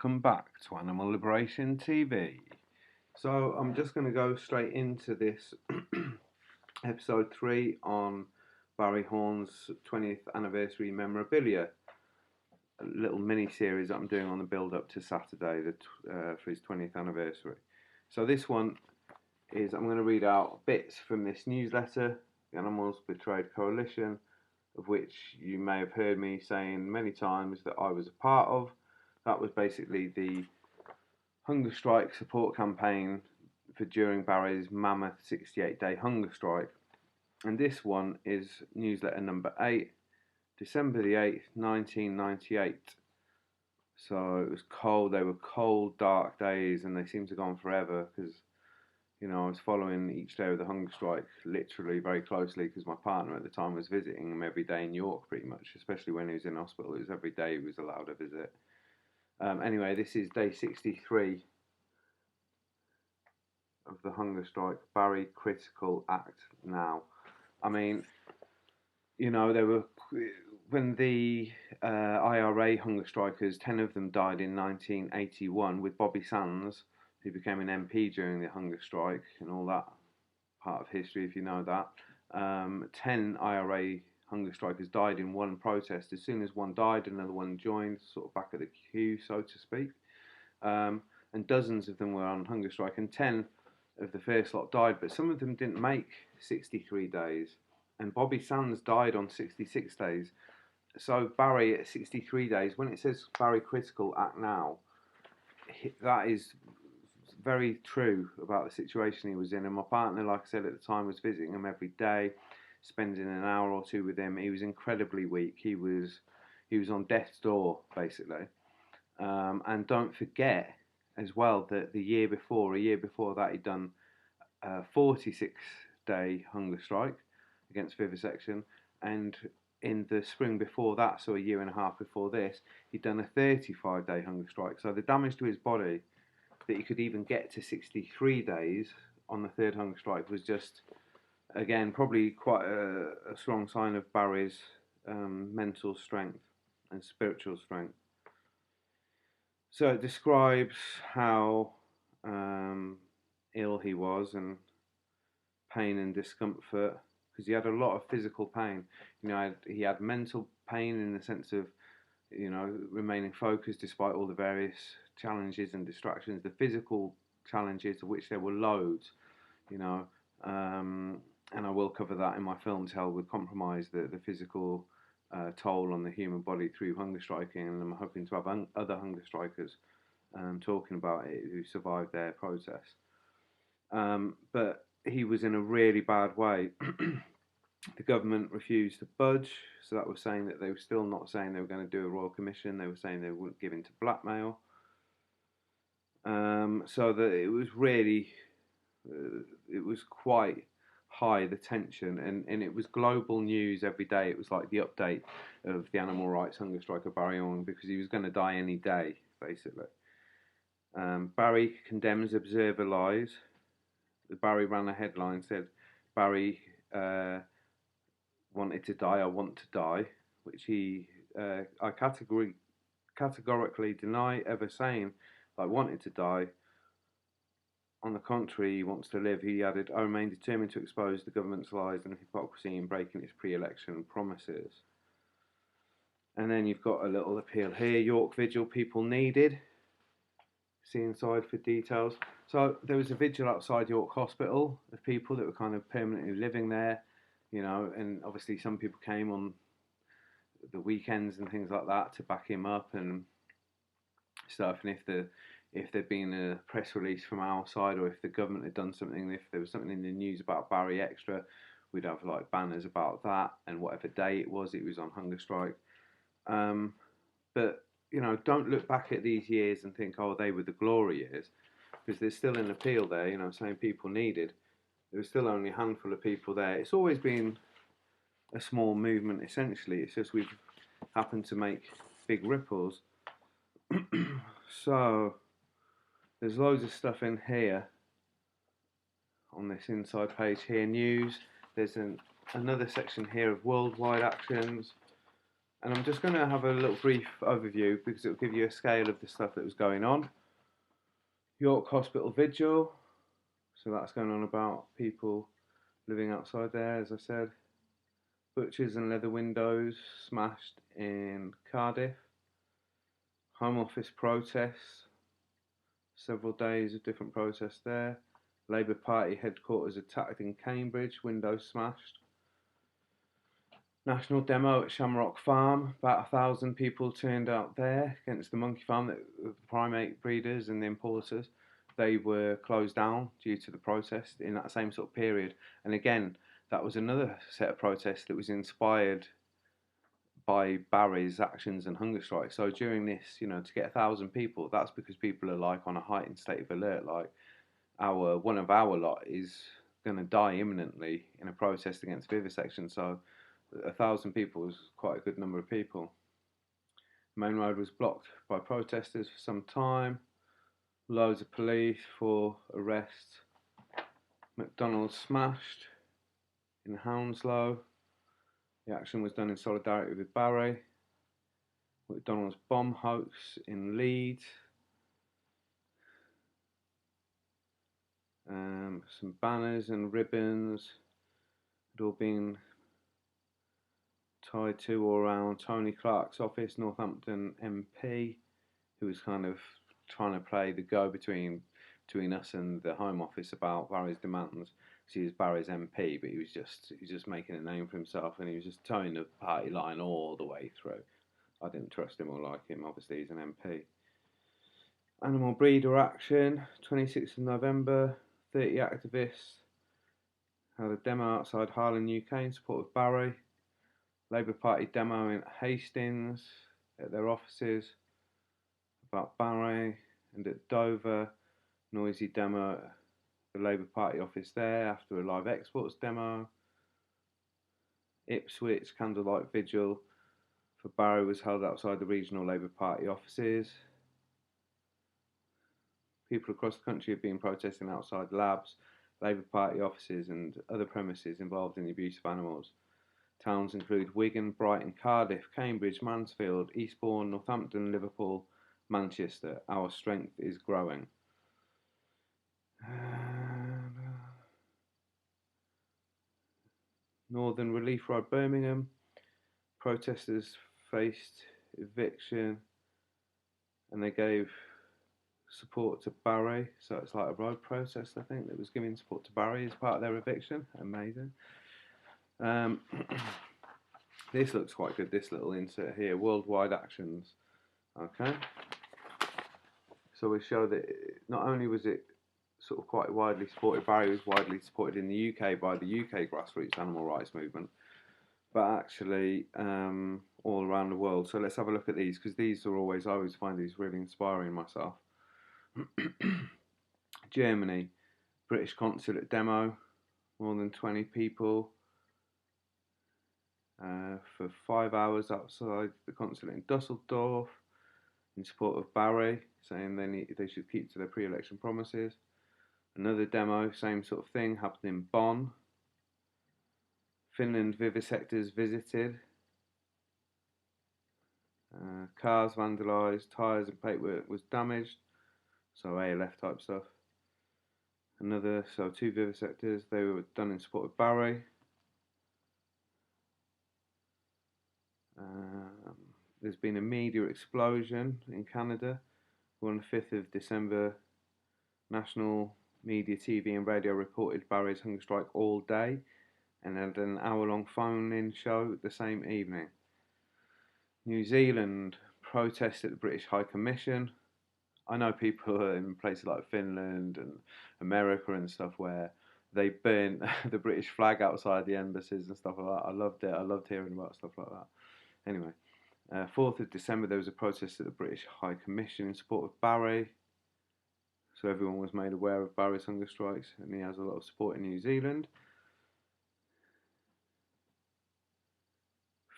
welcome back to Animal Liberation TV. So I'm just going to go straight into this episode 3 on Barry Horne's 20th anniversary memorabilia, a little mini series that I'm doing on the build up to Saturday for his 20th anniversary. So this one is, I'm going to read out bits from this newsletter, the Animals Betrayed Coalition, of which you may have heard me saying many times that I was a part of. That was basically the hunger strike support campaign for during Barry's mammoth 68-day hunger strike. And this one is newsletter number 8, December the 8th, 1998. So it was cold, they were cold, dark days, and they seemed to go on forever because, you know, I was following each day of the hunger strike literally very closely because my partner at the time was visiting him every day in York pretty much, especially when he was in hospital. It was every day he was allowed a visit. Anyway, this is day 63 of the hunger strike. Barry, critical act now. I mean, you know, when the IRA hunger strikers, 10 of them died in 1981 with Bobby Sands, who became an MP during the hunger strike and all that part of history, if you know that. 10 IRA hunger strikers died in one protest. As soon as one died, another one joined, sort of back at the queue, so to speak. And dozens of them were on hunger strike, and 10 of the first lot died, but some of them didn't make 63 days. And Bobby Sands died on 66 days. So Barry at 63 days, when it says Barry critical act now, that is very true about the situation he was in. And my partner, like I said at the time, was visiting him every day, spending an hour or two with him. He was incredibly weak. He was on death's door, basically. And don't forget as well that a year before that, he'd done a 46-day hunger strike against vivisection, and in the spring before that, so a year and a half before this, he'd done a 35-day hunger strike. So the damage to his body that he could even get to 63 days on the third hunger strike was just, again, probably quite a strong sign of Barry's mental strength and spiritual strength. So it describes how ill he was and pain and discomfort, because he had a lot of physical pain. You know, he had mental pain in the sense of, you know, remaining focused despite all the various challenges and distractions. The physical challenges, of which there were loads, you know, and I will cover that in my film to help with compromise the physical toll on the human body through hunger striking, and I'm hoping to have other hunger strikers talking about it who survived their protest. But he was in a really bad way. The government refused to budge, so that was saying that they were still not saying they were going to do a royal commission. They were saying they wouldn't give in to blackmail. So that it was really, it was quite high, the tension, and it was global news every day. It was like the update of the animal rights hunger striker Barry Horne, because he was going to die any day, basically. Barry condemns observer lies. The Barry ran a headline, said, Barry wanted to die, I want to die, which I categorically deny ever saying I wanted to die. On the contrary, he wants to live. He added, I remain determined to expose the government's lies and hypocrisy in breaking its pre-election promises. And then you've got a little appeal here, York Vigil, people needed. See inside for details. So there was a vigil outside York Hospital of people that were kind of permanently living there, you know, and obviously some people came on the weekends and things like that to back him up and stuff. And if there'd been a press release from our side, or if the government had done something, if there was something in the news about Barry Extra, we'd have like banners about that, and whatever day it was on hunger strike. But you know, don't look back at these years and think, oh, they were the glory years, because there's still an appeal there, you know, saying people needed. There was still only a handful of people there. It's always been a small movement, essentially. It's just we've happened to make big ripples. So there's loads of stuff in here on this inside page here, news. There's another section here of worldwide actions, And I'm just going to have a little brief overview because it'll give you a scale of the stuff that was going on. York Hospital Vigil, so that's going on about people living outside there, as I said. Butchers and leather windows smashed in Cardiff. Home Office protests, several days of different protests there. Labour Party headquarters attacked in Cambridge, windows smashed. National demo at Shamrock Farm, about 1,000 people turned out there against the monkey farm, the primate breeders and the importers. They were closed down due to the protest in that same sort of period. And again, that was another set of protests that was inspired by Barry's actions and hunger strikes. So during this, to get 1,000 people, that's because people are like on a heightened state of alert. Like one of our lot is going to die imminently in a protest against vivisection. So 1,000 people was quite a good number of people. Main road was blocked by protesters for some time. Loads of police for arrests. McDonald's smashed in Hounslow. The action was done in solidarity with Barry. McDonald's bomb hoax in Leeds. Some banners and ribbons had all been tied to or around Tony Clark's office, Northampton MP, who was kind of trying to play the go between us and the Home Office about Barry's demands. He was Barry's MP, but he was just making a name for himself, and he was just towing the party line all the way through. I didn't trust him or like him. Obviously, he's an MP. Animal breeder action, 26th of November. 30 activists had a demo outside Harlan, UK, in support of Barry. Labour Party demo in Hastings at their offices about Barry, and at Dover, noisy demo at the Labour Party office there after a live exports demo. Ipswich, candlelight vigil for Barry was held outside the regional Labour Party offices. People across the country have been protesting outside labs, Labour Party offices and other premises involved in the abuse of animals. Towns include Wigan, Brighton, Cardiff, Cambridge, Mansfield, Eastbourne, Northampton, Liverpool, Manchester. Our strength is growing. Northern Relief Road, Birmingham. Protesters faced eviction and they gave support to Barry. So it's like a road protest, I think, that was giving support to Barry as part of their eviction. Amazing. This looks quite good, this little insert here. Worldwide actions. Okay. So we show that not only was it sort of quite widely supported, Barry was widely supported in the UK by the UK grassroots animal rights movement, but actually all around the world. So let's have a look at these, because these are I always find these really inspiring myself. Germany, British consulate demo, more than 20 people for 5 hours outside the consulate in Dusseldorf in support of Barry, saying they should keep to their pre-election promises. Another demo, same sort of thing, happened in Bonn. Finland vivisectors visited. Cars vandalised, tyres and paintwork was damaged, so ALF type stuff. Two vivisectors, they were done in support of Barry. There's been a media explosion in Canada. On the 5th of December, national media, TV and radio reported Barry's hunger strike all day and had an hour-long phone-in show the same evening. New Zealand protested at the British High Commission. I know people in places like Finland and America and stuff where they burnt the British flag outside the embassies and stuff like that. I loved it. I loved hearing about stuff like that. Anyway, 4th of December there was a protest at the British High Commission in support of Barry. So everyone was made aware of Barry's hunger strikes, and he has a lot of support in New Zealand.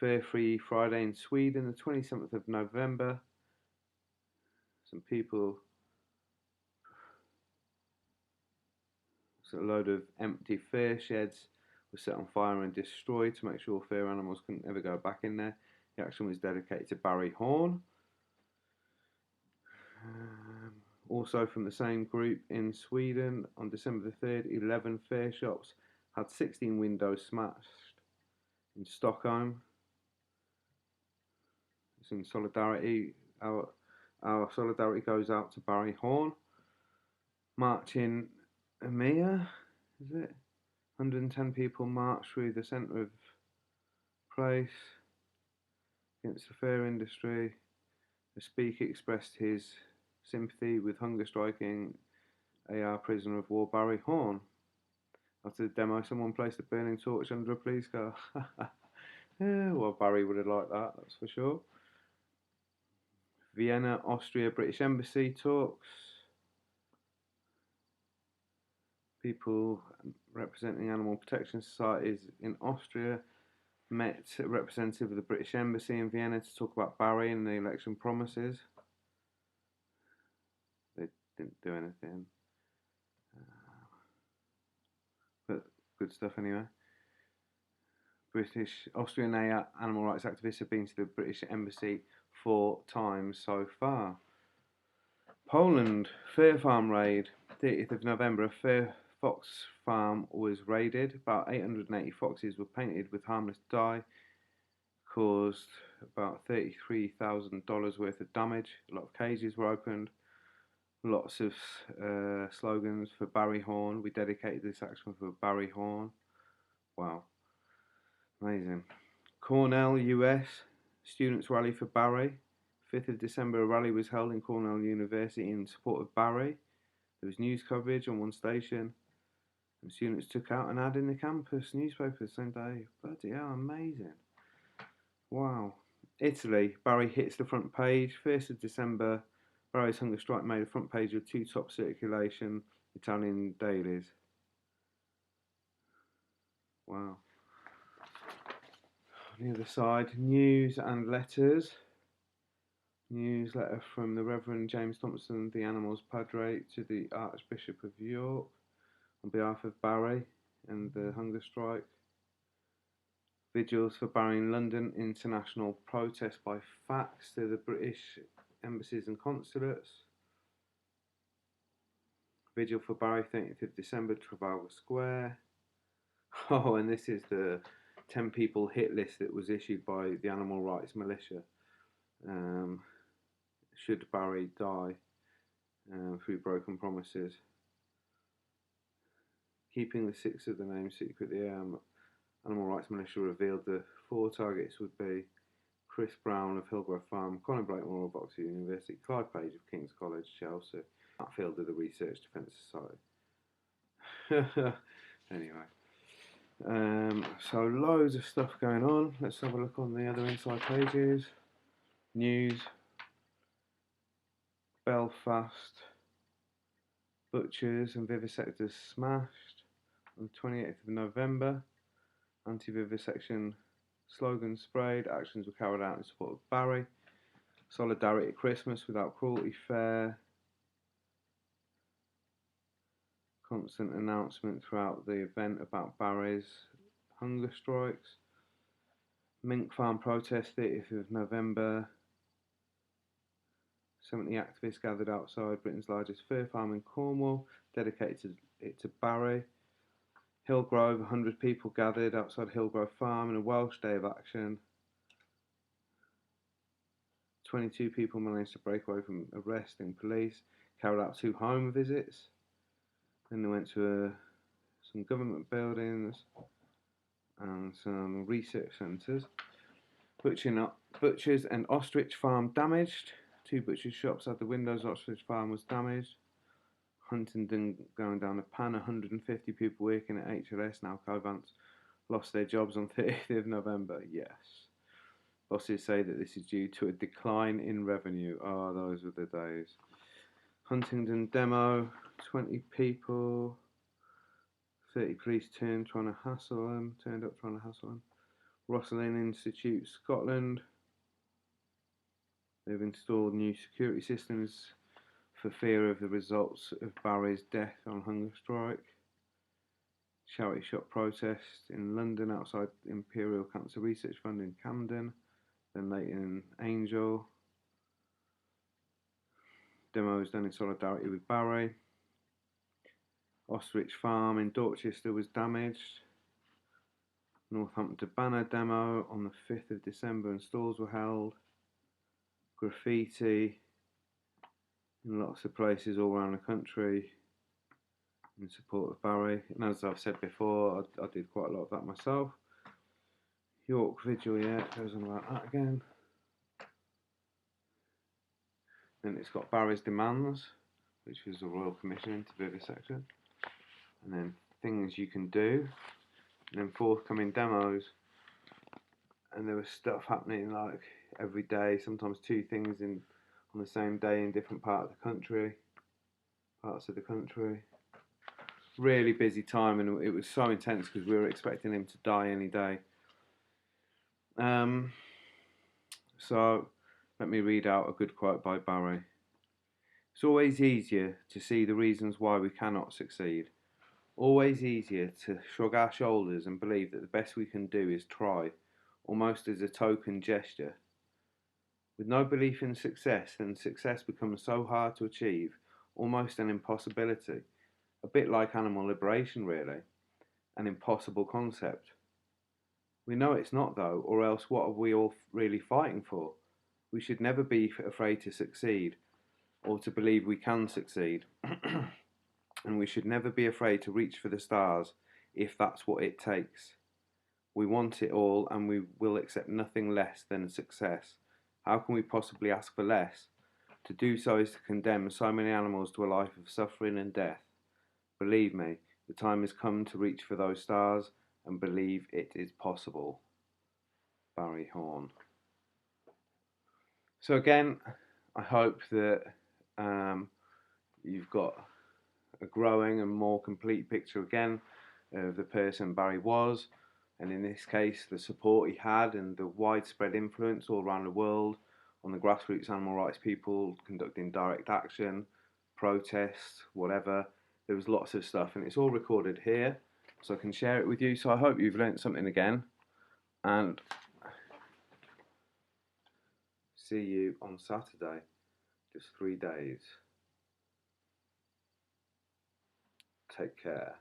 Fare Free Friday in Sweden, the 27th of November. Some people, a load of empty fare sheds were set on fire and destroyed to make sure fare animals couldn't ever go back in there. The action was dedicated to Barry Horne. Also from the same group in Sweden, on December the 3rd, 11 fair shops had 16 windows smashed. In Stockholm, it's in solidarity. Our solidarity goes out to Barry Horne. March in EMEA, is it? 110 people marched through the centre of place against the fair industry. The speaker expressed his sympathy with hunger striking AR prisoner of war Barry Horne. After the demo, someone placed a burning torch under a police car. Yeah, well, Barry would have liked that, that's for sure. Vienna, Austria, British Embassy talks. People representing animal protection societies in Austria met a representative of the British Embassy in Vienna to talk about Barry and the election promises. They didn't do anything. But good stuff anyway. Austrian animal rights activists have been to the British Embassy 4 times so far. Poland, fair farm raid. 30th of November, a fair fox farm was raided. About 880 foxes were painted with harmless dye. Caused about $33,000 worth of damage. A lot of cages were opened. Lots of slogans for Barry Horne. We dedicated this action for Barry Horne. Wow. Amazing. Cornell, US. Students rally for Barry. 5th of December, a rally was held in Cornell University in support of Barry. There was news coverage on one station. And students took out an ad in the campus newspaper the same day. Bloody hell, amazing. Wow. Italy, Barry hits the front page. 1st of December, Barry's hunger strike made a front page of 2 top circulation Italian dailies. Wow. On the other side, news and letters. Newsletter from the Reverend James Thompson, the Animals Padre, to the Archbishop of York on behalf of Barry and the hunger strike. Vigils for Barry in London, international protest by fax to the British embassies and consulates. Vigil for Barry, 30th of December, Trafalgar Square. Oh, and this is the 10 people hit list that was issued by the Animal Rights Militia. Should Barry die through broken promises. Keeping the 6 of the name secret, the Animal Rights Militia revealed the 4 targets would be Chris Brown of Hillgrove Farm, Colin Blakemore of Oxford University, Clive Page of King's College, Chelsea, Matt Field of the Research Defence Society. Anyway, so loads of stuff going on. Let's have a look on the other inside pages. News. Belfast, butchers and vivisectors smashed on the 28th of November. Anti-vivisection slogans sprayed. Actions were carried out in support of Barry. Solidarity at Christmas without cruelty fair. Constant announcement throughout the event about Barry's hunger strikes. Mink farm protest, 30th of November. 70 activists gathered outside Britain's largest fur farm in Cornwall, dedicated to Barry. Hillgrove, 100 people gathered outside Hillgrove Farm in a Welsh day of action. 22 people managed to break away from arresting police, carried out 2 home visits. Then they went to some government buildings and some research centres. Butchers and ostrich farm damaged. 2 butcher shops had the windows. Ostrich farm was damaged. Huntingdon going down a pan. 150 people working at HLS now Covants lost their jobs on 30th of November. Yes. Bosses say that this is due to a decline in revenue. Oh, those were the days. Huntingdon demo. 20 people. 30 police turned up trying to hassle them. Rosslyn Institute, Scotland. They've installed new security systems for fear of the results of Barry's death on hunger strike. Charity shop protest in London outside the Imperial Cancer Research Fund in Camden. then Leighton Angel. Demos done in solidarity with Barry. Ostrich Farm in Dorchester was damaged. Northampton Banner demo on the 5th of December and stalls were held. Graffiti in lots of places all around the country in support of Barry. And as I've said before, I did quite a lot of that myself. York Vigil, yeah, it goes on about that again. Then it's got Barry's Demands, which was the Royal Commission into vivisection. And then things you can do. And then forthcoming demos. And there was stuff happening like every day, sometimes 2 things on the same day in different parts of the country. Really busy time, and it was so intense because we were expecting him to die any day. So let me read out a good quote by Barry. It's always easier to see the reasons why we cannot succeed. Always easier to shrug our shoulders and believe that the best we can do is try, almost as a token gesture. With no belief in success, then success becomes so hard to achieve, almost an impossibility. A bit like animal liberation, really. An impossible concept. We know it's not, though, or else what are we all really fighting for? We should never be afraid to succeed, or to believe we can succeed. And we should never be afraid to reach for the stars, if that's what it takes. We want it all, and we will accept nothing less than success. How can we possibly ask for less? To do so is to condemn so many animals to a life of suffering and death. Believe me, the time has come to reach for those stars and believe it is possible. Barry Horne. So again, I hope that you've got a growing and more complete picture again of the person Barry was, and in this case the support he had and the widespread influence all around the world on the grassroots animal rights people conducting direct action, protests, whatever. There was lots of stuff, and it's all recorded here so I can share it with you. So I hope you've learnt something again, and see you on Saturday. Just 3 days. Take care.